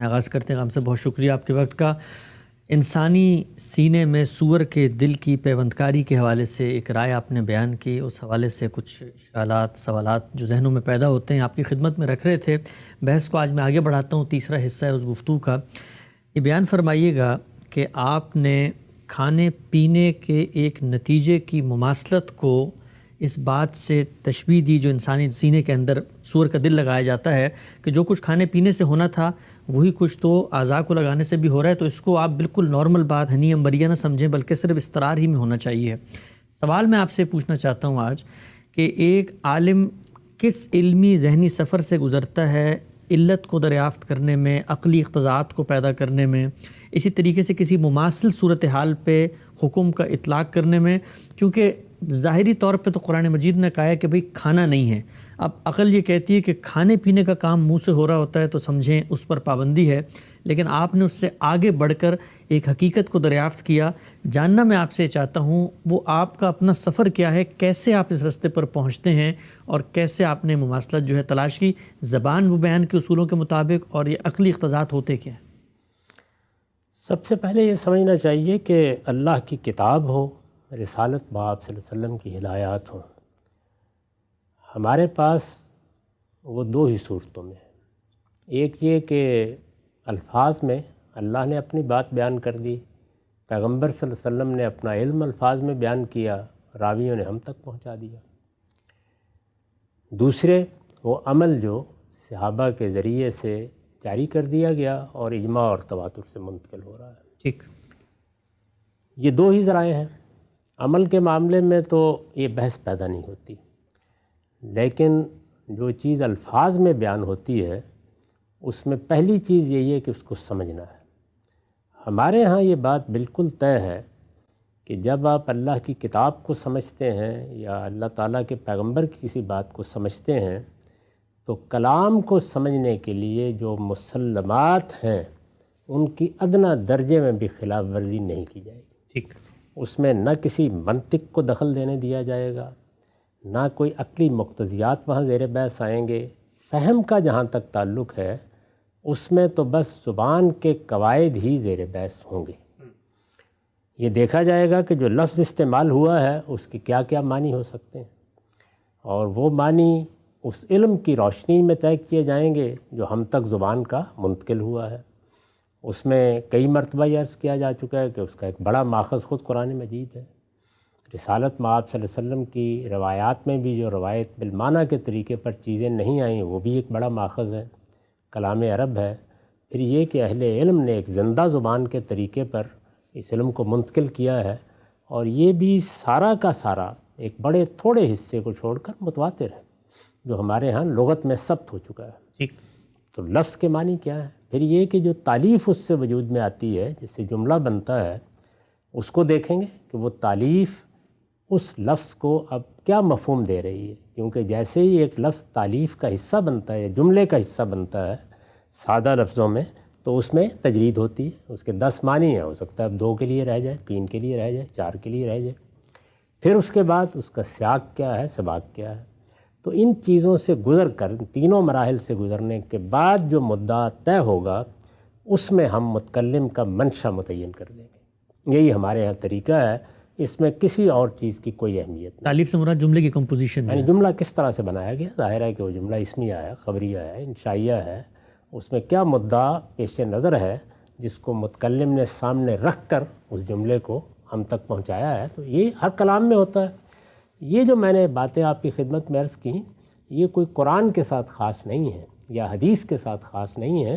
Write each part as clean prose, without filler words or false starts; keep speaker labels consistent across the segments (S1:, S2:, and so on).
S1: آغاز کرتے ہیں. ہم سے بہت شکریہ آپ کے وقت کا. انسانی سینے میں سور کے دل کی پیوندکاری کے حوالے سے ایک رائے آپ نے بیان کی. اس حوالے سے کچھ اشکالات، سوالات جو ذہنوں میں پیدا ہوتے ہیں آپ کی خدمت میں رکھ رہے تھے. بحث کو آج میں آگے بڑھاتا ہوں. تیسرا حصہ ہے اس گفتگو کا. یہ بیان فرمائیے گا کہ آپ نے کھانے پینے کے ایک نتیجے کی مماثلت کو اس بات سے تشبیہ دی جو انسانی سینے کے اندر سور کا دل لگایا جاتا ہے کہ جو کچھ کھانے پینے سے ہونا تھا وہی کچھ تو اعضاء کو لگانے سے بھی ہو رہا ہے. تو اس کو آپ بالکل نارمل بات، ہنی امبریہ نہ سمجھیں، بلکہ صرف استقرار ہی میں ہونا چاہیے. سوال میں آپ سے پوچھنا چاہتا ہوں آج کہ ایک عالم کس علمی ذہنی سفر سے گزرتا ہے علت کو دریافت کرنے میں، عقلی اقتضاءات کو پیدا کرنے میں، اسی طریقے سے کسی مماثل صورتحال پہ حکم کا اطلاق کرنے میں. چونکہ ظاہری طور پہ تو قرآن مجید نے کہا ہے کہ بھئی کھانا نہیں ہے. اب عقل یہ کہتی ہے کہ کھانے پینے کا کام منہ سے ہو رہا ہوتا ہے تو سمجھیں اس پر پابندی ہے، لیکن آپ نے اس سے آگے بڑھ کر ایک حقیقت کو دریافت کیا. جاننا میں آپ سے چاہتا ہوں وہ آپ کا اپنا سفر کیا ہے، کیسے آپ اس رستے پر پہنچتے ہیں اور کیسے آپ نے مماثلت جو ہے تلاش کی، زبان و بیان کے اصولوں کے مطابق، اور یہ عقلی اقتضاءات ہوتے کیا ہیں؟
S2: سب سے پہلے یہ سمجھنا چاہیے کہ اللہ کی کتاب ہو، رسالت باب صلی اللہ علیہ وسلم کی ہدایات ہوں. ہمارے پاس وہ دو ہی صورتوں میں ہے. ایک یہ کہ الفاظ میں اللہ نے اپنی بات بیان کر دی، پیغمبر صلی اللہ علیہ وسلم نے اپنا علم الفاظ میں بیان کیا، راویوں نے ہم تک پہنچا دیا. دوسرے وہ عمل جو صحابہ کے ذریعے سے جاری کر دیا گیا اور اجماع اور تواتر سے منتقل ہو رہا ہے.
S1: ٹھیک،
S2: یہ دو ہی ذرائع ہیں. عمل کے معاملے میں تو یہ بحث پیدا نہیں ہوتی، لیکن جو چیز الفاظ میں بیان ہوتی ہے اس میں پہلی چیز یہی ہے کہ اس کو سمجھنا ہے. ہمارے ہاں یہ بات بالکل طے ہے کہ جب آپ اللہ کی کتاب کو سمجھتے ہیں یا اللہ تعالیٰ کے پیغمبر کی کسی بات کو سمجھتے ہیں تو کلام کو سمجھنے کے لیے جو مسلمات ہیں ان کی ادنیٰ درجے میں بھی خلاف ورزی نہیں کی جائے گی.
S1: ٹھیک،
S2: اس میں نہ کسی منطق کو دخل دینے دیا جائے گا، نہ کوئی عقلی مقتضیات وہاں زیر بحث آئیں گے. فہم کا جہاں تک تعلق ہے اس میں تو بس زبان کے قواعد ہی زیر بحث ہوں گے. یہ دیکھا جائے گا کہ جو لفظ استعمال ہوا ہے اس کے کیا کیا معنی ہو سکتے ہیں، اور وہ معنی اس علم کی روشنی میں طے کیے جائیں گے جو ہم تک زبان کا منتقل ہوا ہے. اس میں کئی مرتبہ یہ عرض کیا جا چکا ہے کہ اس کا ایک بڑا ماخذ خود قرآن مجید ہے. رسالت مآب صلی اللہ علیہ وسلم کی روایات میں بھی جو روایت بالمعنی کے طریقے پر چیزیں نہیں آئیں وہ بھی ایک بڑا ماخذ ہے، کلام عرب ہے. پھر یہ کہ اہل علم نے ایک زندہ زبان کے طریقے پر اس علم کو منتقل کیا ہے، اور یہ بھی سارا کا سارا ایک بڑے تھوڑے حصے کو چھوڑ کر متواتر ہے جو ہمارے ہاں لغت میں ثبت ہو چکا ہے.
S1: ٹھیک،
S2: تو لفظ کے معنی کیا ہے؟ پھر یہ کہ جو تالیف اس سے وجود میں آتی ہے، جس سے جملہ بنتا ہے، اس کو دیکھیں گے کہ وہ تالیف اس لفظ کو اب کیا مفہوم دے رہی ہے. کیونکہ جیسے ہی ایک لفظ تالیف کا حصہ بنتا ہے، جملے کا حصہ بنتا ہے سادہ لفظوں میں، تو اس میں تجرید ہوتی ہے. اس کے 10 معنی ہیں، ہو سکتا ہے اب 2 کے لیے رہ جائے، 3 کے لیے رہ جائے، 4 کے لیے رہ جائے. پھر اس کے بعد اس کا سیاق کیا ہے، سباق کیا ہے. تو ان چیزوں سے گزر کر، تینوں مراحل سے گزرنے کے بعد جو مدعا طے ہوگا اس میں ہم متکلم کا منشا متعین کر دیں گے. یہی ہمارے یہاں طریقہ ہے. اس میں کسی اور چیز کی کوئی اہمیت نہیں.
S1: تعلیف سے مراد جملے کی کمپوزیشن
S2: یعنی جملہ کس طرح سے بنایا گیا، ظاہر ہے کہ وہ جملہ اسمیہ ہے، خبریہ ہے، انشائیہ ہے. اس میں کیا مدعا پیش نظر ہے جس کو متکلم نے سامنے رکھ کر اس جملے کو ہم تک پہنچایا ہے. تو یہ ہر کلام میں ہوتا ہے. یہ جو میں نے باتیں آپ کی خدمت میں عرض کی، یہ کوئی قرآن کے ساتھ خاص نہیں ہے یا حدیث کے ساتھ خاص نہیں ہے.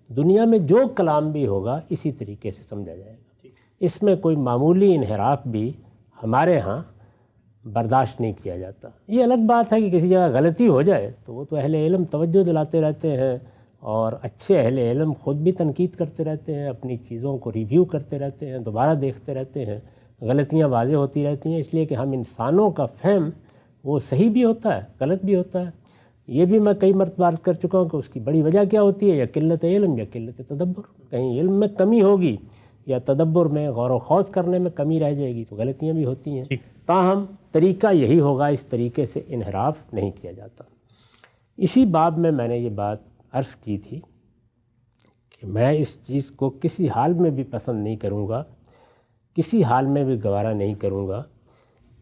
S2: دنیا میں جو کلام بھی ہوگا اسی طریقے سے سمجھا جائے گا. اس میں کوئی معمولی انحراف بھی ہمارے ہاں برداشت نہیں کیا جاتا. یہ الگ بات ہے کہ کسی جگہ غلطی ہو جائے تو وہ تو اہل علم توجہ دلاتے رہتے ہیں، اور اچھے اہل علم خود بھی تنقید کرتے رہتے ہیں، اپنی چیزوں کو ریویو کرتے رہتے ہیں، دوبارہ دیکھتے رہتے ہیں. غلطیاں واضح ہوتی رہتی ہیں، اس لیے کہ ہم انسانوں کا فہم وہ صحیح بھی ہوتا ہے، غلط بھی ہوتا ہے. یہ بھی میں کئی مرتبہ عرض کر چکا ہوں کہ اس کی بڑی وجہ کیا ہوتی ہے، یا قلت علم یا قلت تدبر. کہیں علم میں کمی ہوگی یا تدبر میں، غور و خوض کرنے میں کمی رہ جائے گی تو غلطیاں بھی ہوتی ہیں. تاہم طریقہ یہی ہوگا، اس طریقے سے انحراف نہیں کیا جاتا. اسی باب میں نے یہ بات عرض کی تھی کہ میں اس چیز کو کسی حال میں بھی پسند نہیں کروں گا، کسی حال میں بھی گوارا نہیں کروں گا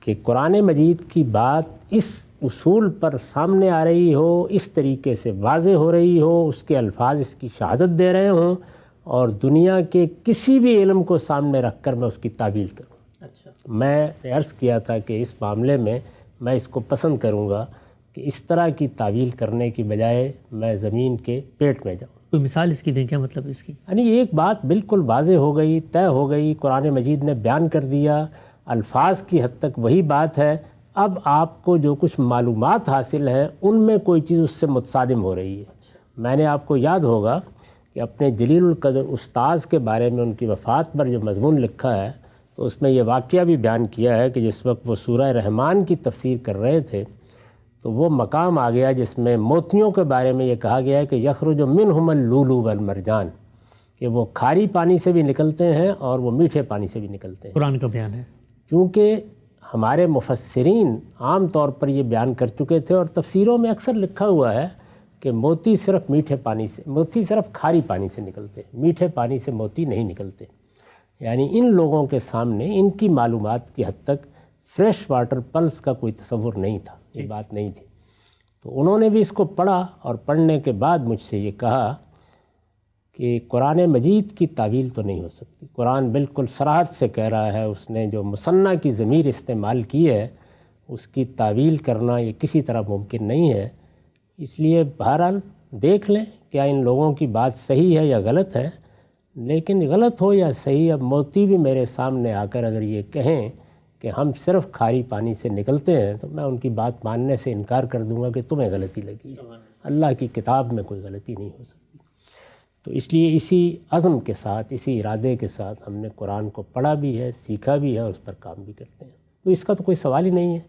S2: کہ قرآن مجید کی بات اس اصول پر سامنے آ رہی ہو، اس طریقے سے واضح ہو رہی ہو، اس کے الفاظ اس کی شہادت دے رہے ہوں، اور دنیا کے کسی بھی علم کو سامنے رکھ کر میں اس کی تعویل کروں۔
S1: اچھا،
S2: میں نے عرض کیا تھا کہ اس معاملے میں میں اس کو پسند کروں گا کہ اس طرح کی تعویل کرنے کی بجائے میں زمین کے پیٹ میں جاؤں۔
S1: کوئی مثال اس کی دیں، کیا مطلب اس کی؟
S2: یعنی ایک بات بالکل واضح ہو گئی، طے ہو گئی، قرآن مجید نے بیان کر دیا، الفاظ کی حد تک وہی بات ہے، اب آپ کو جو کچھ معلومات حاصل ہیں ان میں کوئی چیز اس سے متصادم ہو رہی ہے۔ میں نے آپ کو یاد ہوگا کہ اپنے جلیل القدر استاذ کے بارے میں ان کی وفات پر جو مضمون لکھا ہے تو اس میں یہ واقعہ بھی بیان کیا ہے کہ جس وقت وہ سورہ رحمان کی تفسیر کر رہے تھے تو وہ مقام آ گیا جس میں موتیوں کے بارے میں یہ کہا گیا ہے کہ یخرج منہم اللؤلؤ والمرجان، کہ وہ کھاری پانی سے بھی نکلتے ہیں اور وہ میٹھے پانی سے بھی نکلتے ہیں۔
S1: قرآن کا بیان ہے۔
S2: چونکہ ہمارے مفسرین عام طور پر یہ بیان کر چکے تھے اور تفسیروں میں اکثر لکھا ہوا ہے کہ موتی صرف موتی صرف کھاری پانی سے نکلتے، میٹھے پانی سے موتی نہیں نکلتے۔ یعنی ان لوگوں کے سامنے ان کی معلومات کی حد تک فریش واٹر پلس کا کوئی تصور نہیں تھا، یہ بات نہیں تھی۔ تو انہوں نے بھی اس کو پڑھا اور پڑھنے کے بعد مجھ سے یہ کہا کہ قرآن مجید کی تعویل تو نہیں ہو سکتی، قرآن بالکل صراحت سے کہہ رہا ہے، اس نے جو مثنیٰ کی ضمیر استعمال کی ہے اس کی تعویل کرنا یہ کسی طرح ممکن نہیں ہے۔ اس لیے بہرحال دیکھ لیں کیا ان لوگوں کی بات صحیح ہے یا غلط ہے، لیکن غلط ہو یا صحیح، اب موتی بھی میرے سامنے آ کر اگر یہ کہیں کہ ہم صرف کھاری پانی سے نکلتے ہیں تو میں ان کی بات ماننے سے انکار کر دوں گا کہ تمہیں غلطی لگی ہے۔ اللہ کی کتاب میں کوئی غلطی نہیں ہو سکتی۔ تو اس لیے اسی عزم کے ساتھ، اسی ارادے کے ساتھ ہم نے قرآن کو پڑھا بھی ہے، سیکھا بھی ہے اور اس پر کام بھی کرتے ہیں۔ تو اس کا تو کوئی سوال ہی نہیں ہے،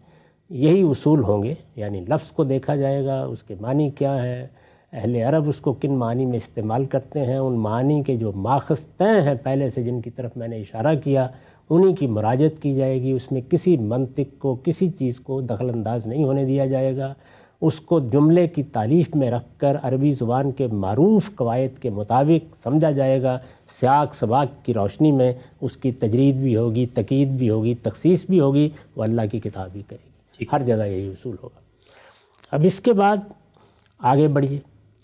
S2: یہی اصول ہوں گے، یعنی لفظ کو دیکھا جائے گا، اس کے معنی کیا ہے، اہل عرب اس کو کن معنی میں استعمال کرتے ہیں، ان معنی کے جو ماخذ طے ہیں پہلے سے جن کی طرف میں نے اشارہ کیا انہی کی مراجعت کی جائے گی، اس میں کسی منطق کو، کسی چیز کو دخل انداز نہیں ہونے دیا جائے گا، اس کو جملے کی تعلیف میں رکھ کر عربی زبان کے معروف قواعد کے مطابق سمجھا جائے گا، سیاق سباق کی روشنی میں اس کی تجرید بھی ہوگی، تقیید بھی ہوگی، تخصیص بھی ہوگی، وہ اللہ کی کتاب ہی کرے گی، ہر جگہ یہی اصول ہوگا۔ اب اس کے بعد آگے بڑھیے،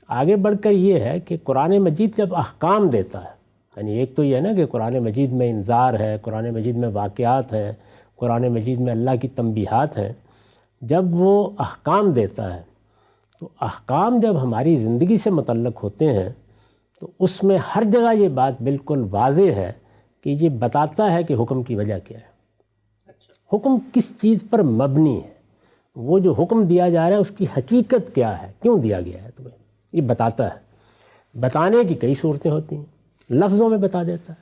S2: آگے بڑھ کر یہ ہے کہ قرآن مجید جب احکام دیتا ہے، یعنی ایک تو یہ ہے نا کہ قرآن مجید میں انذار ہے، قرآن مجید میں واقعات ہیں، قرآن مجید میں اللہ کی تنبیہات ہیں، جب وہ احکام دیتا ہے تو احکام جب ہماری زندگی سے متعلق ہوتے ہیں تو اس میں ہر جگہ یہ بات بالکل واضح ہے کہ یہ بتاتا ہے کہ حکم کی وجہ کیا ہے، حکم کس چیز پر مبنی ہے، وہ جو حکم دیا جا رہا ہے اس کی حقیقت کیا ہے، کیوں دیا گیا ہے تمہیں، یہ بتاتا ہے۔ بتانے کی کئی صورتیں ہوتی ہیں، لفظوں میں بتا دیتا ہے،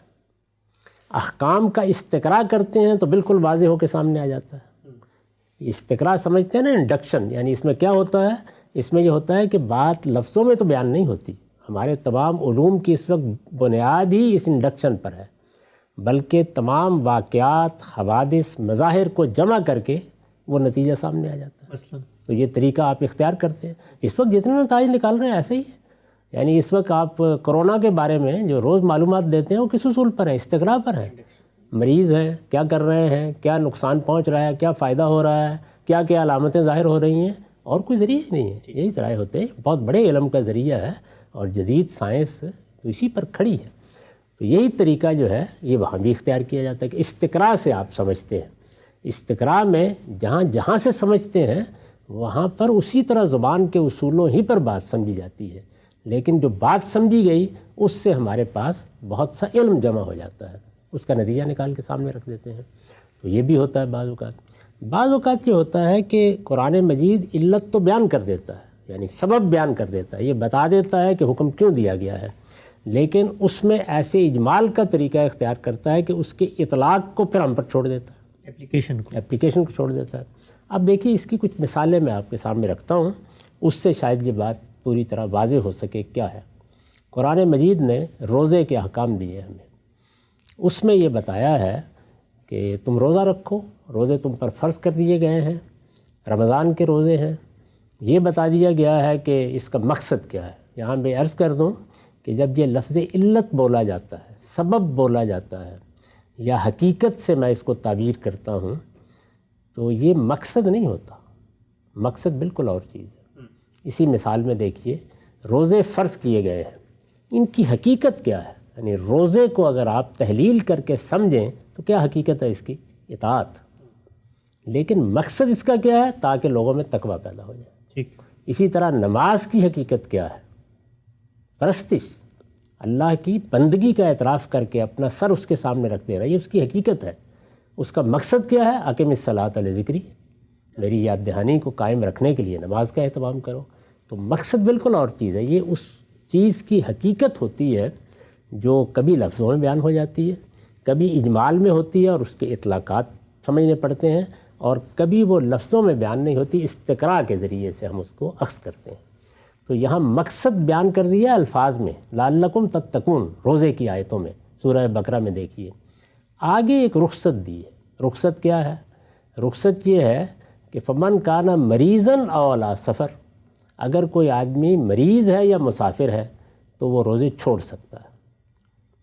S2: احکام کا استقراء کرتے ہیں تو بالکل واضح ہو کے سامنے آ جاتا ہے۔ استقراء سمجھتے ہیں نا، انڈکشن، یعنی اس میں کیا ہوتا ہے، اس میں یہ ہوتا ہے کہ بات لفظوں میں تو بیان نہیں ہوتی، ہمارے تمام علوم کی اس وقت بنیاد ہی اس انڈکشن پر ہے، بلکہ تمام واقعات، حوادث، مظاہر کو جمع کر کے وہ نتیجہ سامنے آ جاتا ہے۔
S1: مثلاً
S2: تو یہ طریقہ آپ اختیار کرتے ہیں، اس وقت جتنے نتائج نکال رہے ہیں ایسے ہی ہے، یعنی اس وقت آپ کرونا کے بارے میں جو روز معلومات دیتے ہیں وہ کس اصول پر ہے، استقراء پر ہے، مریض ہیں کیا کر رہے ہیں، کیا نقصان پہنچ رہا ہے، کیا فائدہ ہو رہا ہے، کیا کیا علامتیں ظاہر ہو رہی ہیں، اور کوئی ذریعہ ہی نہیں ہے، یہی ذرائع ہوتے ہیں، بہت بڑے علم کا ذریعہ ہے، اور جدید سائنس تو اسی پر کھڑی ہے۔ تو یہی طریقہ جو ہے یہ وہاں بھی اختیار کیا جاتا ہے کہ استقراء سے آپ سمجھتے ہیں، استقراء میں جہاں جہاں سے سمجھتے ہیں وہاں پر اسی طرح زبان کے اصولوں ہی پر بات سمجھی جاتی ہے، لیکن جو بات سمجھی گئی اس سے ہمارے پاس بہت سا علم جمع ہو جاتا ہے، اس کا نتیجہ نکال کے سامنے رکھ دیتے ہیں۔ تو یہ بھی ہوتا ہے بعض اوقات یہ ہوتا ہے کہ قرآن مجید علت تو بیان کر دیتا ہے، یعنی سبب بیان کر دیتا ہے، یہ بتا دیتا ہے کہ حکم کیوں دیا گیا ہے، لیکن اس میں ایسے اجمال کا طریقہ اختیار کرتا ہے کہ اس کے اطلاق کو پھر ہم پر چھوڑ دیتا ہے، اپلیکیشن کو چھوڑ دیتا ہے۔ اب دیکھیے اس کی کچھ مثالیں میں آپ کے سامنے رکھتا ہوں، اس سے شاید یہ بات پوری طرح واضح ہو سکے کیا ہے۔ قرآن مجید نے روزے کے احکام دیے ہمیں، اس میں یہ بتایا ہے کہ تم روزہ رکھو، روزے تم پر فرض کر دیے گئے ہیں، رمضان کے روزے ہیں، یہ بتا دیا گیا ہے کہ اس کا مقصد کیا ہے۔ یہاں میں عرض کر دوں کہ جب یہ لفظ علت بولا جاتا ہے، سبب بولا جاتا ہے، یا حقیقت سے میں اس کو تعبیر کرتا ہوں، تو یہ مقصد نہیں ہوتا، مقصد بالکل اور چیز ہے۔ اسی مثال میں دیکھیے، روزے فرض کیے گئے ہیں، ان کی حقیقت کیا ہے؟ یعنی روزے کو اگر آپ تحلیل کر کے سمجھیں تو کیا حقیقت ہے اس کی؟ اطاعت۔ لیکن مقصد اس کا کیا ہے؟ تاکہ لوگوں میں تقویٰ پیدا ہو جائے۔
S1: ٹھیک۔
S2: اسی طرح نماز کی حقیقت کیا ہے؟ پرستش، اللہ کی بندگی کا اعتراف کر کے اپنا سر اس کے سامنے رکھ دے رہا ہے، یہ اس کی حقیقت ہے۔ اس کا مقصد کیا ہے؟ اقم الصلاۃ لذکری، میری یاد دہانی کو قائم رکھنے کے لیے نماز کا اہتمام کرو۔ تو مقصد بالکل اور چیز ہے، یہ اس چیز کی حقیقت ہوتی ہے جو کبھی لفظوں میں بیان ہو جاتی ہے، کبھی اجمال میں ہوتی ہے اور اس کے اطلاقات سمجھنے پڑتے ہیں، اور کبھی وہ لفظوں میں بیان نہیں ہوتی، استقراء کے ذریعے سے ہم اس کو اخذ کرتے ہیں۔ تو یہاں مقصد بیان کر دیا الفاظ میں، لعلکم تتقون، روزے کی آیتوں میں، سورہ بقرہ میں دیکھیے۔ آگے ایک رخصت دی ہے۔ رخصت کیا ہے؟ رخصت یہ ہے کہ فمن کان مریضاً او علی سفر، اگر کوئی آدمی مریض ہے یا مسافر ہے تو وہ روزے چھوڑ سکتا ہے۔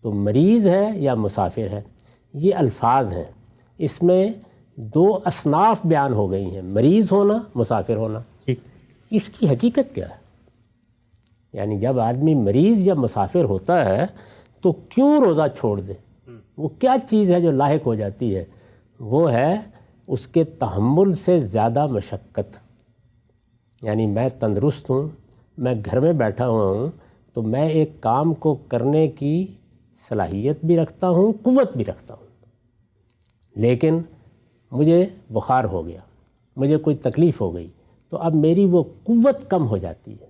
S2: تو مریض ہے یا مسافر ہے، یہ الفاظ ہیں، اس میں دو اصناف بیان ہو گئی ہیں، مریض ہونا، مسافر ہونا۔ اس کی حقیقت کیا ہے؟ یعنی جب آدمی مریض یا مسافر ہوتا ہے تو کیوں روزہ چھوڑ دے؟ وہ کیا چیز ہے جو لاحق ہو جاتی ہے؟ وہ ہے اس کے تحمل سے زیادہ مشقت۔ یعنی میں تندرست ہوں، میں گھر میں بیٹھا ہوا ہوں، تو میں ایک کام کو کرنے کی صلاحیت بھی رکھتا ہوں، قوت بھی رکھتا ہوں، لیکن مجھے بخار ہو گیا، مجھے کوئی تکلیف ہو گئی، تو اب میری وہ قوت کم ہو جاتی ہے۔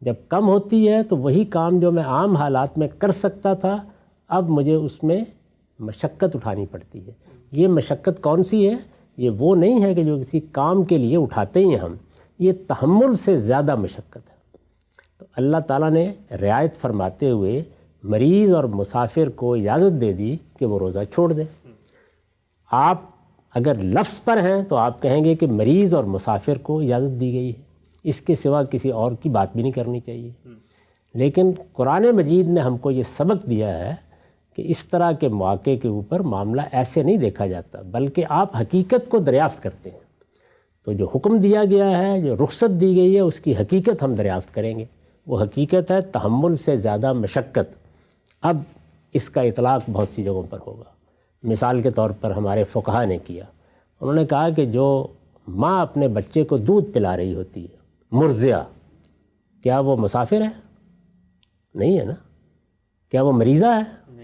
S2: جب کم ہوتی ہے تو وہی کام جو میں عام حالات میں کر سکتا تھا، اب مجھے اس میں مشقت اٹھانی پڑتی ہے۔ یہ مشقت کون سی ہے؟ یہ وہ نہیں ہے کہ جو کسی کام کے لیے اٹھاتے ہی ہم، یہ تحمل سے زیادہ مشقت ہے۔ تو اللہ تعالیٰ نے رعایت فرماتے ہوئے مریض اور مسافر کو اجازت دے دی کہ وہ روزہ چھوڑ دے۔ آپ اگر لفظ پر ہیں تو آپ کہیں گے کہ مریض اور مسافر کو اجازت دی گئی ہے، اس کے سوا کسی اور کی بات بھی نہیں کرنی چاہیے۔ لیکن قرآن مجید نے ہم کو یہ سبق دیا ہے کہ اس طرح کے مواقع کے اوپر معاملہ ایسے نہیں دیکھا جاتا، بلکہ آپ حقیقت کو دریافت کرتے ہیں۔ تو جو حکم دیا گیا ہے، جو رخصت دی گئی ہے، اس کی حقیقت ہم دریافت کریں گے۔ وہ حقیقت ہے تحمل سے زیادہ مشقت۔ اب اس کا اطلاق بہت سی جگہوں پر ہوگا۔ مثال کے طور پر ہمارے فقہا نے کیا، انہوں نے کہا کہ جو ماں اپنے بچے کو دودھ پلا رہی ہوتی ہے، مرضعہ، کیا وہ مسافر ہے؟ نہیں ہے نا۔ کیا وہ مریضہ ہے؟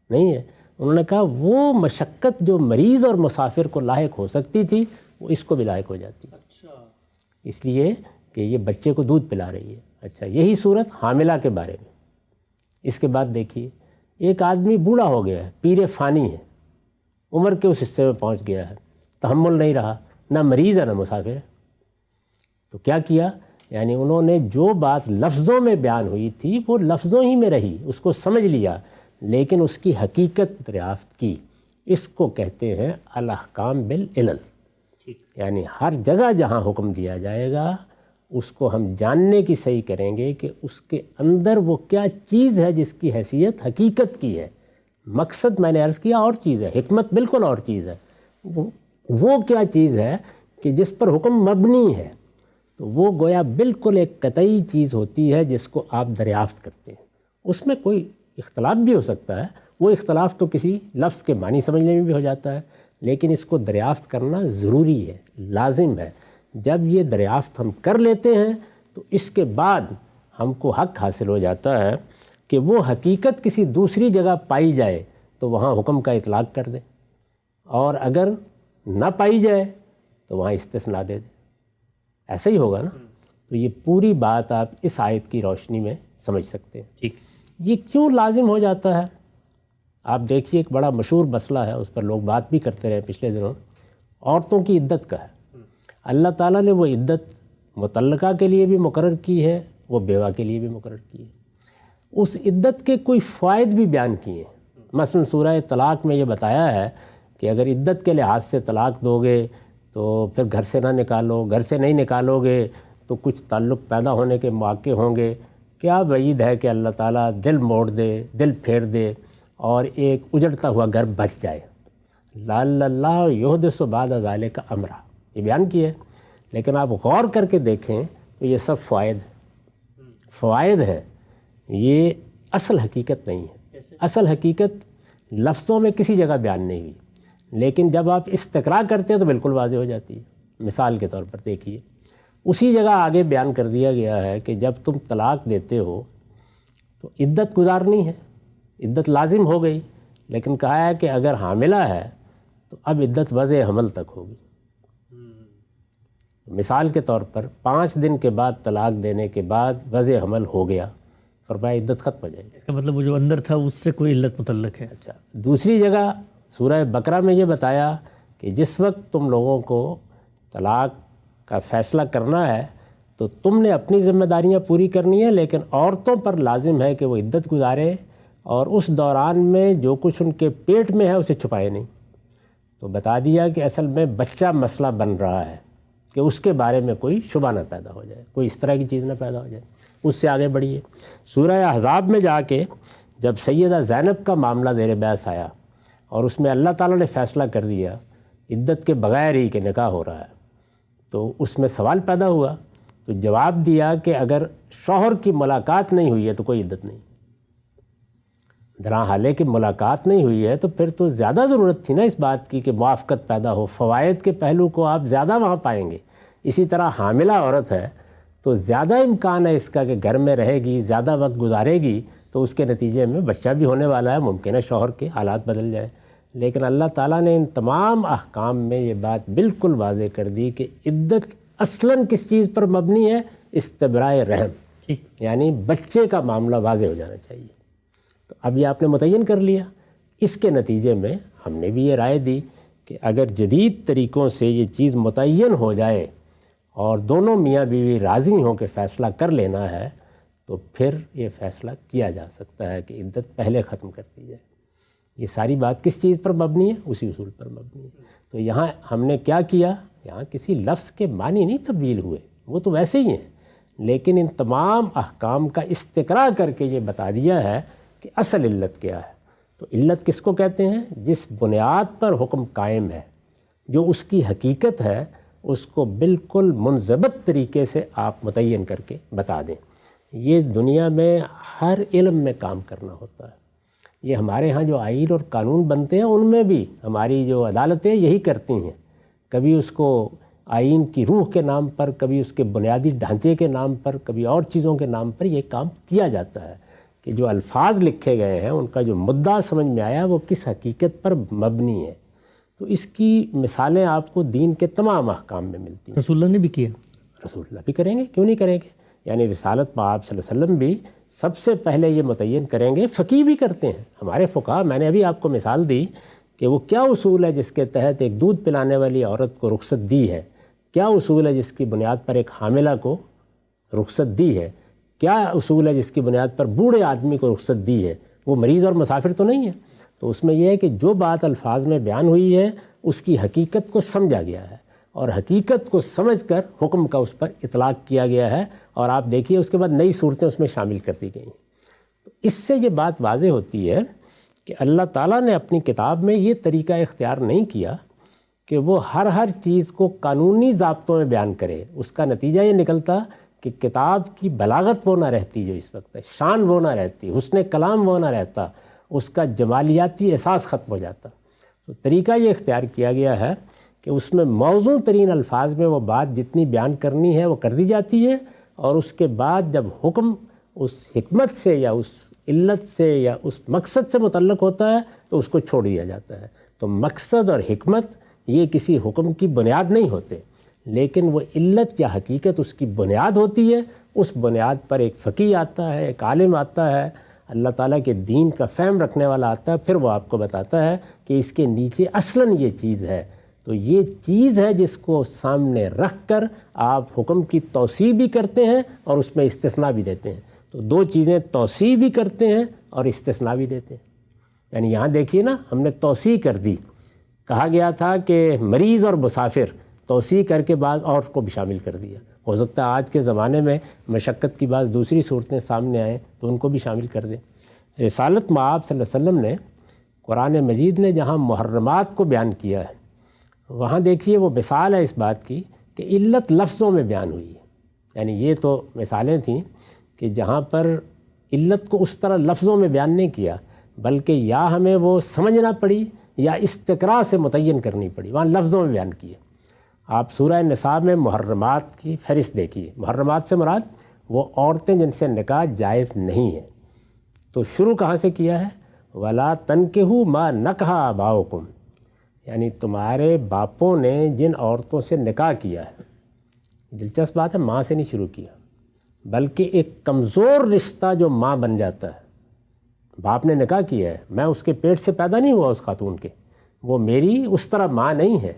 S2: نہیں ہے۔ انہوں نے کہا وہ مشقت جو مریض اور مسافر کو لاحق ہو سکتی تھی، وہ اس کو بھی لاحق ہو جاتی ہے، اس لیے کہ یہ بچے کو دودھ پلا رہی ہے۔ اچھا، یہی صورت حاملہ کے بارے میں۔ اس کے بعد دیکھیے، ایک آدمی بوڑھا ہو گیا ہے، پیر فانی ہے، عمر کے اس حصے میں پہنچ گیا ہے، تحمل نہیں رہا، نہ مریض ہے نہ مسافر ہے، تو کیا کیا؟ یعنی انہوں نے جو بات لفظوں میں بیان ہوئی تھی وہ لفظوں ہی میں رہی، اس کو سمجھ لیا، لیکن اس کی حقیقت دریافت کی۔ اس کو کہتے ہیں الاحکام بالعلل۔ یعنی ہر جگہ جہاں حکم دیا جائے گا اس کو ہم جاننے کی صحیح کریں گے کہ اس کے اندر وہ کیا چیز ہے جس کی حیثیت حقیقت کی ہے۔ مقصد میں نے عرض کیا اور چیز ہے، حکمت بالکل اور چیز ہے۔ وہ کیا چیز ہے کہ جس پر حکم مبنی ہے، تو وہ گویا بالکل ایک قطعی چیز ہوتی ہے جس کو آپ دریافت کرتے ہیں۔ اس میں کوئی اختلاف بھی ہو سکتا ہے، وہ اختلاف تو کسی لفظ کے معنی سمجھنے میں بھی ہو جاتا ہے، لیکن اس کو دریافت کرنا ضروری ہے، لازم ہے۔ جب یہ دریافت ہم کر لیتے ہیں تو اس کے بعد ہم کو حق حاصل ہو جاتا ہے کہ وہ حقیقت کسی دوسری جگہ پائی جائے تو وہاں حکم کا اطلاق کر دیں، اور اگر نہ پائی جائے تو وہاں استثناء دے دیں۔ ایسا ہی ہوگا نا۔ تو یہ پوری بات آپ اس آیت کی روشنی میں سمجھ سکتے ہیں۔
S1: ٹھیک،
S2: یہ کیوں لازم ہو جاتا ہے؟ آپ دیکھیے، ایک بڑا مشہور مسئلہ ہے، اس پر لوگ بات بھی کرتے رہے پچھلے دنوں، عورتوں کی عدت کا ہے۔ اللہ تعالیٰ نے وہ عدت مطلقہ کے لیے بھی مقرر کی ہے، وہ بیوہ کے لیے بھی مقرر کی ہے۔ اس عدت کے کوئی فوائد بھی بیان کیے ہیں۔ مثلا سورہ طلاق میں یہ بتایا ہے کہ اگر عدت کے لحاظ سے طلاق دو گے تو پھر گھر سے نہ نکالو، گھر سے نہیں نکالو گے تو کچھ تعلق پیدا ہونے کے مواقع ہوں گے، کیا بعید ہے کہ اللہ تعالیٰ دل موڑ دے، دل پھیر دے اور ایک اجڑتا ہوا گھر بچ جائے۔ لعل اللہ یحدث بعد ذالک امرا، یہ بیان کیا ہے، لیکن آپ غور کر کے دیکھیں تو یہ سب فوائد ہے، یہ اصل حقیقت نہیں ہے۔ اصل حقیقت لفظوں میں کسی جگہ بیان نہیں ہوئی، لیکن جب آپ استقراء کرتے ہیں تو بالکل واضح ہو جاتی ہے۔ مثال کے طور پر دیکھیے، اسی جگہ آگے بیان کر دیا گیا ہے کہ جب تم طلاق دیتے ہو تو عدت گزارنی ہے، عدت لازم ہو گئی، لیکن کہا ہے کہ اگر حاملہ ہے تو اب عدت وضع حمل تک ہوگی۔ مثال کے طور پر 5 دن کے بعد طلاق دینے کے بعد وضع حمل ہو گیا، فرمایا عدت ختم ہو جائے گی۔
S1: اس کا مطلب وہ جو اندر تھا اس سے کوئی علت متعلق ہے۔
S2: اچھا، دوسری جگہ سورہ بقرہ میں یہ بتایا کہ جس وقت تم لوگوں کو طلاق کا فیصلہ کرنا ہے تو تم نے اپنی ذمہ داریاں پوری کرنی ہیں، لیکن عورتوں پر لازم ہے کہ وہ عدت گزارے اور اس دوران میں جو کچھ ان کے پیٹ میں ہے اسے چھپائے نہیں۔ تو بتا دیا کہ اصل میں بچہ مسئلہ بن رہا ہے کہ اس کے بارے میں کوئی شبہ نہ پیدا ہو جائے، کوئی اس طرح کی چیز نہ پیدا ہو جائے۔ اس سے آگے بڑھیے، سورہ احزاب میں جا کے جب سیدہ زینب کا معاملہ زیر بحث آیا اور اس میں اللہ تعالیٰ نے فیصلہ کر دیا عدت کے بغیر ہی کہ نکاح ہو رہا ہے، تو اس میں سوال پیدا ہوا، تو جواب دیا کہ اگر شوہر کی ملاقات نہیں ہوئی ہے تو کوئی عدت نہیں۔ درا حالے کہ ملاقات نہیں ہوئی ہے تو پھر تو زیادہ ضرورت تھی نا اس بات کی کہ موافقت پیدا ہو، فوائد کے پہلو کو آپ زیادہ وہاں پائیں گے۔ اسی طرح حاملہ عورت ہے تو زیادہ امکان ہے اس کا کہ گھر میں رہے گی، زیادہ وقت گزارے گی، تو اس کے نتیجے میں بچہ بھی ہونے والا ہے، ممکن ہے شوہر کے حالات بدل جائے۔ لیکن اللہ تعالیٰ نے ان تمام احکام میں یہ بات بالکل واضح کر دی کہ عدت اصلاً کس چیز پر مبنی ہے؟ استبراء رحم، یعنی بچے کا معاملہ واضح ہو جانا چاہیے۔ تو اب یہ آپ نے متعین کر لیا۔ اس کے نتیجے میں ہم نے بھی یہ رائے دی کہ اگر جدید طریقوں سے یہ چیز متعین ہو جائے اور دونوں میاں بیوی راضی ہوں کہ فیصلہ کر لینا ہے تو پھر یہ فیصلہ کیا جا سکتا ہے کہ عدت پہلے ختم کر دی جائے۔ یہ ساری بات کس چیز پر مبنی ہے؟ اسی اصول پر مبنی ہے۔ تو یہاں ہم نے کیا کیا؟ یہاں کسی لفظ کے معنی نہیں تبدیل ہوئے، وہ تو ویسے ہی ہیں، لیکن ان تمام احکام کا استقراء کر کے یہ بتا دیا ہے کہ اصل علت کیا ہے۔ تو علت کس کو کہتے ہیں؟ جس بنیاد پر حکم قائم ہے، جو اس کی حقیقت ہے، اس کو بالکل منضبط طریقے سے آپ متعین کر کے بتا دیں۔ یہ دنیا میں ہر علم میں کام کرنا ہوتا ہے۔ یہ ہمارے ہاں جو آئین اور قانون بنتے ہیں ان میں بھی ہماری جو عدالتیں یہی کرتی ہیں، کبھی اس کو آئین کی روح کے نام پر، کبھی اس کے بنیادی ڈھانچے کے نام پر، کبھی اور چیزوں کے نام پر یہ کام کیا جاتا ہے کہ جو الفاظ لکھے گئے ہیں ان کا جو مدعا سمجھ میں آیا وہ کس حقیقت پر مبنی ہے۔ تو اس کی مثالیں آپ کو دین کے تمام احکام میں ملتی ہیں۔
S1: رسول اللہ نے بھی کیا،
S2: رسول اللہ بھی کریں گے، کیوں نہیں کریں گے؟ یعنی رسالت میں آپ صلی اللہ علیہ وسلم بھی سب سے پہلے یہ متعین کریں گے، فقیہ بھی کرتے ہیں ہمارے فقہا۔ میں نے ابھی آپ کو مثال دی کہ وہ کیا اصول ہے جس کے تحت ایک دودھ پلانے والی عورت کو رخصت دی ہے، کیا اصول ہے جس کی بنیاد پر ایک حاملہ کو رخصت دی ہے، کیا اصول ہے جس کی بنیاد پر بوڑھے آدمی کو رخصت دی ہے۔ وہ مریض اور مسافر تو نہیں ہے۔ تو اس میں یہ ہے کہ جو بات الفاظ میں بیان ہوئی ہے اس کی حقیقت کو سمجھا گیا ہے، اور حقیقت کو سمجھ کر حکم کا اس پر اطلاق کیا گیا ہے، اور آپ دیکھیے اس کے بعد نئی صورتیں اس میں شامل کر دی گئی ہیں۔ تو اس سے یہ بات واضح ہوتی ہے کہ اللہ تعالیٰ نے اپنی کتاب میں یہ طریقہ اختیار نہیں کیا کہ وہ ہر چیز کو قانونی ضابطوں میں بیان کرے۔ اس کا نتیجہ یہ نکلتا کہ کتاب کی بلاغت وہ نہ رہتی جو اس وقت ہے، شان وہ نہ رہتی، حسن کلام وہ نہ رہتا، اس کا جمالیاتی احساس ختم ہو جاتا۔ تو طریقہ یہ اختیار کیا گیا ہے کہ اس میں موزوں ترین الفاظ میں وہ بات جتنی بیان کرنی ہے وہ کر دی جاتی ہے، اور اس کے بعد جب حکم اس حکمت سے یا اس علت سے یا اس مقصد سے متعلق ہوتا ہے تو اس کو چھوڑ دیا جاتا ہے۔ تو مقصد اور حکمت یہ کسی حکم کی بنیاد نہیں ہوتے، لیکن وہ علت یا حقیقت اس کی بنیاد ہوتی ہے۔ اس بنیاد پر ایک فقیہ آتا ہے، ایک عالم آتا ہے، اللہ تعالیٰ کے دین کا فہم رکھنے والا آتا ہے، پھر وہ آپ کو بتاتا ہے کہ اس کے نیچے اصلاً یہ چیز ہے۔ تو یہ چیز ہے جس کو سامنے رکھ کر آپ حکم کی توسیع بھی کرتے ہیں اور اس میں استثناء بھی دیتے ہیں۔ تو دو چیزیں، توسیع بھی کرتے ہیں اور استثناء بھی دیتے ہیں۔ یعنی یہاں دیکھیے نا، ہم نے توسیع کر دی، کہا گیا تھا کہ مریض اور مسافر، توسیع کر کے بعض اور کو بھی شامل کر دیا، ہو سکتا ہے آج کے زمانے میں مشقت کی بعض دوسری صورتیں سامنے آئیں تو ان کو بھی شامل کر دیں۔ رسالت مآب صلی اللہ علیہ وسلم نے قرآن مجید نے جہاں محرمات کو بیان کیا ہے وہاں دیکھیے وہ مثال ہے اس بات کی کہ علت لفظوں میں بیان ہوئی ہے۔ یعنی یہ تو مثالیں تھیں کہ جہاں پر علت کو اس طرح لفظوں میں بیان نہیں کیا بلکہ یا ہمیں وہ سمجھنا پڑی یا استقراء سے متعین کرنی پڑی، وہاں لفظوں میں بیان کیے۔ آپ سورہ نساء میں محرمات کی فہرست دیکھیے، محرمات سے مراد وہ عورتیں جن سے نکاح جائز نہیں ہے۔ تو شروع کہاں سے کیا ہے؟ وَلَا تَنْكِحُوا مَا نَكَحَ آبَاؤُكُمْ، یعنی تمہارے باپوں نے جن عورتوں سے نکاح کیا ہے۔ دلچسپ بات ہے، ماں سے نہیں شروع کیا بلکہ ایک کمزور رشتہ جو ماں بن جاتا ہے۔ باپ نے نکاح کیا ہے، میں اس کے پیٹ سے پیدا نہیں ہوا اس خاتون کے، وہ میری اس طرح ماں نہیں ہے۔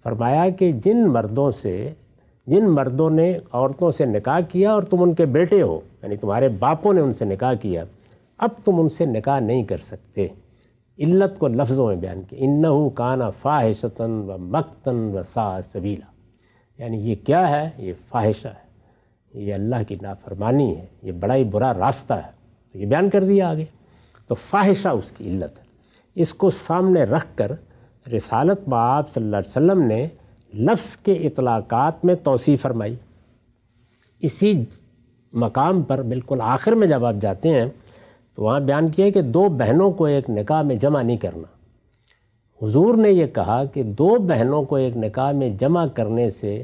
S2: فرمایا کہ جن مردوں نے عورتوں سے نکاح کیا اور تم ان کے بیٹے ہو، یعنی تمہارے باپوں نے ان سے نکاح کیا، اب تم ان سے نکاح نہیں کر سکتے۔ علت کو لفظوں میں بیان کیا، اِنَّهُ كَانَ فَاحِشَةً وَمَقْتًا وَسَاءَ سَبِيلًا، یعنی یہ کیا ہے؟ یہ فاحشہ ہے، یہ اللہ کی نافرمانی ہے، یہ بڑا ہی برا راستہ ہے۔ تو یہ بیان کر دیا آگے، تو فاحشہ اس کی علت ہے۔ اس کو سامنے رکھ کر رسالت مآب صلی اللہ علیہ وسلم نے لفظ کے اطلاقات میں توسیع فرمائی۔ اسی مقام پر بالکل آخر میں جب آپ جاتے ہیں تو وہاں بیان کیا کہ دو بہنوں کو ایک نکاح میں جمع نہیں کرنا۔ حضور نے یہ کہا کہ دو بہنوں کو ایک نکاح میں جمع کرنے سے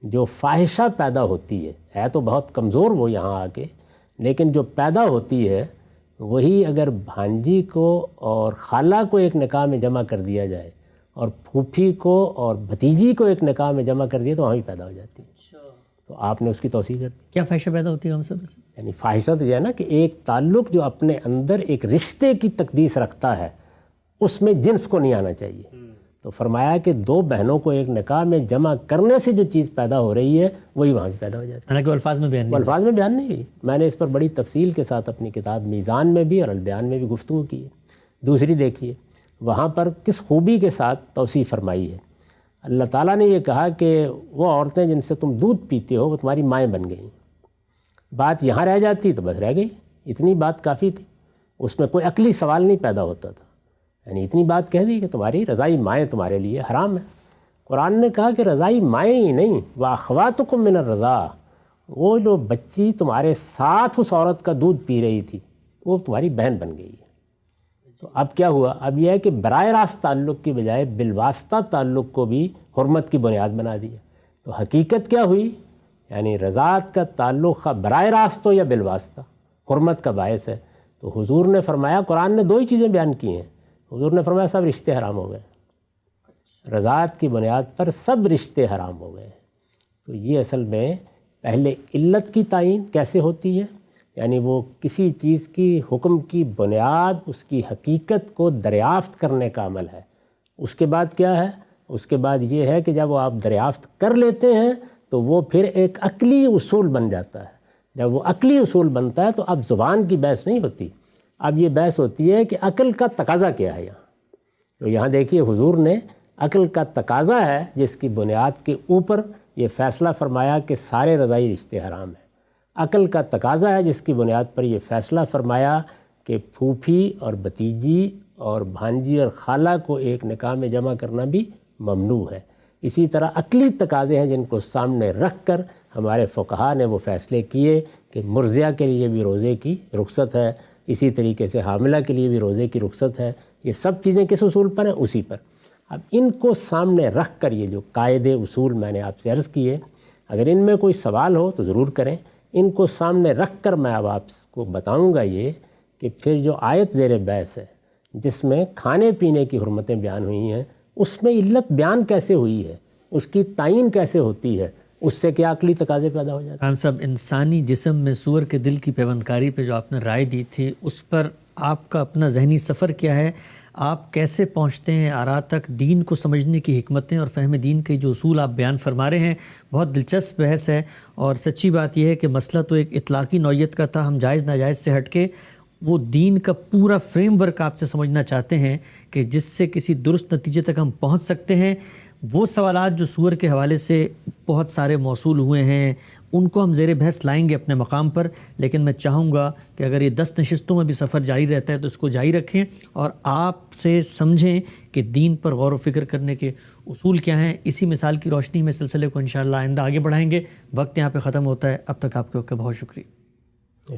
S2: جو فاحشہ پیدا ہوتی ہے تو بہت کمزور وہ یہاں آ کے، لیکن جو پیدا ہوتی ہے وہی اگر بھانجی کو اور خالہ کو ایک نکاح میں جمع کر دیا جائے اور پھوپھی کو اور بھتیجی کو ایک نکاح میں جمع کر دیا تو وہاں بھی پیدا ہو جاتی ہے۔ تو آپ نے اس کی توسیع کر دی۔
S1: کیا فاحشہ پیدا ہوتی ہے ہم سب سے؟
S2: یعنی فاحشہ تو یہ ہے نا کہ ایک تعلق جو اپنے اندر ایک رشتے کی تقدیس رکھتا ہے اس میں جنس کو نہیں آنا چاہیے۔ تو فرمایا کہ دو بہنوں کو ایک نکاح میں جمع کرنے سے جو چیز پیدا ہو رہی ہے وہی وہاں بھی پیدا ہو جاتی ہے۔
S1: حالانکہ الفاظ میں بیان نہیں،
S2: الفاظ میں بیان نہیں ہوئی۔ میں نے اس پر بڑی تفصیل کے ساتھ اپنی کتاب میزان میں بھی اور البیان میں بھی گفتگو کی ہے۔ دوسری دیکھیے وہاں پر کس خوبی کے ساتھ توسیع فرمائی ہے۔ اللہ تعالیٰ نے یہ کہا کہ وہ عورتیں جن سے تم دودھ پیتے ہو وہ تمہاری مائیں بن گئیں۔ بات یہاں رہ جاتی تو بس رہ گئی، اتنی بات کافی تھی، اس میں کوئی عقلی سوال نہیں پیدا ہوتا تھا۔ یعنی اتنی بات کہہ دی کہ تمہاری رضائی مائیں تمہارے لیے حرام ہے۔ قرآن نے کہا کہ رضائی مائیں ہی نہیں، وَأَخْوَاتُكُم مِّنَ الرَّضَاعَ، وہ جو بچی تمہارے ساتھ اس عورت کا دودھ پی رہی تھی وہ تمہاری بہن بن گئی ہے۔ تو اب کیا ہوا؟ اب یہ ہے کہ براہ راست تعلق کی بجائے بالواسطہ تعلق کو بھی حرمت کی بنیاد بنا دیا۔ تو حقیقت کیا ہوئی؟ یعنی رضاعت کا تعلق براہ راست ہو یا بالواسطہ حرمت کا باعث ہے۔ تو حضور نے فرمایا، قرآن نے دو ہی چیزیں بیان کی ہیں، حضور نے فرمایا سب رشتے حرام ہو گئے، رضاعت کی بنیاد پر سب رشتے حرام ہو گئے۔ تو یہ اصل میں پہلے علت کی تعین کیسے ہوتی ہے، یعنی وہ کسی چیز کی حکم کی بنیاد اس کی حقیقت کو دریافت کرنے کا عمل ہے۔ اس کے بعد کیا ہے؟ اس کے بعد یہ ہے کہ جب وہ آپ دریافت کر لیتے ہیں تو وہ پھر ایک عقلی اصول بن جاتا ہے۔ جب وہ عقلی اصول بنتا ہے تو اب زبان کی بحث نہیں ہوتی، اب یہ بحث ہوتی ہے کہ عقل کا تقاضا کیا ہے یہاں۔ تو یہاں دیکھیے حضور نے عقل کا تقاضا ہے جس کی بنیاد کے اوپر یہ فیصلہ فرمایا کہ سارے رضائی رشتے حرام ہیں۔ عقل کا تقاضا ہے جس کی بنیاد پر یہ فیصلہ فرمایا کہ پھوپھی اور بھتیجی اور بھانجی اور خالہ کو ایک نکاح میں جمع کرنا بھی ممنوع ہے۔ اسی طرح عقلی تقاضے ہیں جن کو سامنے رکھ کر ہمارے فقہا نے وہ فیصلے کیے کہ مرضعہ کے لیے بھی روزے کی رخصت ہے، اسی طریقے سے حاملہ کے لیے بھی روزے کی رخصت ہے۔ یہ سب چیزیں کس اصول پر ہیں؟ اسی پر۔ اب ان کو سامنے رکھ کر یہ جو قاعدے اصول میں نے آپ سے عرض کیے، اگر ان میں کوئی سوال ہو تو ضرور کریں۔ ان کو سامنے رکھ کر میں اب آپ کو بتاؤں گا یہ کہ پھر جو آیت زیر بحث ہے جس میں کھانے پینے کی حرمتیں بیان ہوئی ہیں اس میں علت بیان کیسے ہوئی ہے، اس کی تعین کیسے ہوتی ہے، اس سے کیا عقلی تقاضے پیدا ہو جاتے ہیں۔
S1: خان صاحب، انسانی جسم میں سور کے دل کی پیوندکاری پہ جو آپ نے رائے دی تھی اس پر آپ کا اپنا ذہنی سفر کیا ہے؟ آپ کیسے پہنچتے ہیں آراء تک؟ دین کو سمجھنے کی حکمتیں اور فہم دین کے جو اصول آپ بیان فرما رہے ہیں، بہت دلچسپ بحث ہے، اور سچی بات یہ ہے کہ مسئلہ تو ایک اطلاقی نوعیت کا تھا، ہم جائز ناجائز سے ہٹ کے وہ دین کا پورا فریم ورک آپ سے سمجھنا چاہتے ہیں کہ جس سے کسی درست نتیجے تک ہم پہنچ سکتے ہیں۔ وہ سوالات جو سور کے حوالے سے بہت سارے موصول ہوئے ہیں ان کو ہم زیر بحث لائیں گے اپنے مقام پر، لیکن میں چاہوں گا کہ اگر یہ 10 نشستوں میں بھی سفر جاری رہتا ہے تو اس کو جاری رکھیں اور آپ سے سمجھیں کہ دین پر غور و فکر کرنے کے اصول کیا ہیں۔ اسی مثال کی روشنی میں سلسلے کو انشاءاللہ آئندہ آگے بڑھائیں گے۔ وقت یہاں پہ ختم ہوتا ہے، اب تک آپ کے وقت کا بہت شکریہ۔